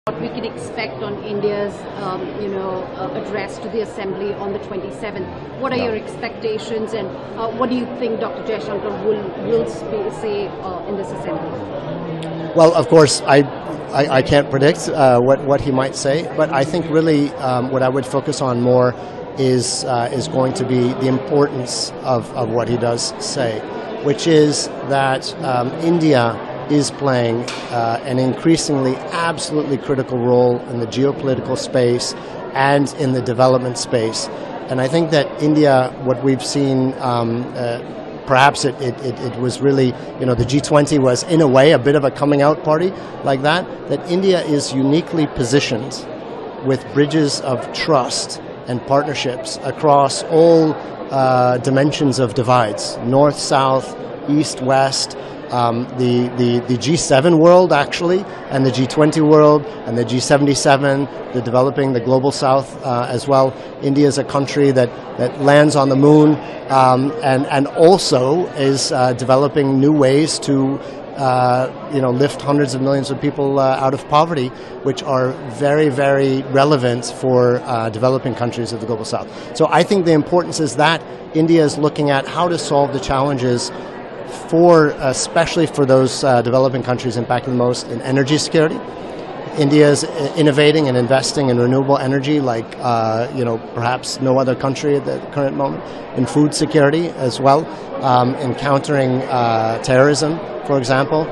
What we can expect on India's, address to the Assembly on the 27th. What are your expectations, and what do you think Dr. Jaishankar will say in this Assembly? Well, of course, I can't predict what he might say, but I think really what I would focus on more is going to be the importance of what he does say, which is that India is playing an increasingly absolutely critical role in the geopolitical space and in the development space. And I think that India, what we've seen, perhaps it was really, the G20 was in a way a bit of a coming out party like that India is uniquely positioned with bridges of trust and partnerships across all dimensions of divides, north, south, east, west, the G7 world actually, and the G20 world, and the G77, the developing the global south as well. India is a country that lands on the moon and also is developing new ways to lift hundreds of millions of people out of poverty, which are very, very relevant for developing countries of the global south. So I think the importance is that India is looking at how to solve the challenges especially for those developing countries impacted the most in energy security. India is innovating and investing in renewable energy like perhaps no other country at the current moment. In food security as well, in countering terrorism, for example.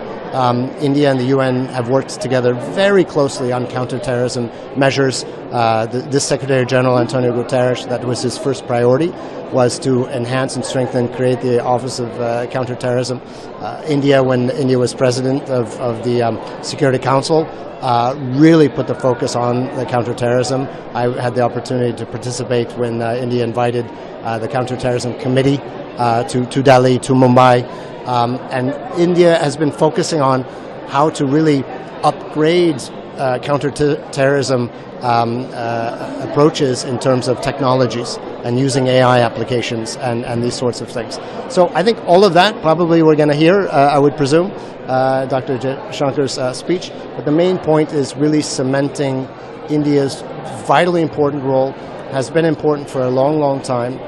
India and the UN have worked together very closely on counterterrorism measures. This Secretary General, Antonio Guterres, that was his first priority, was to enhance and strengthen, create the Office of Counterterrorism. India, when India was president of the Security Council, really put the focus on the counterterrorism. I had the opportunity to participate when India invited the Counterterrorism Committee to Delhi, to Mumbai. And India has been focusing on how to really upgrade counterterrorism approaches in terms of technologies and using AI applications and these sorts of things. So I think all of that probably we're going to hear, I would presume, Dr. Jaishankar's speech. But the main point is really cementing India's vitally important role, has been important for a long, long time,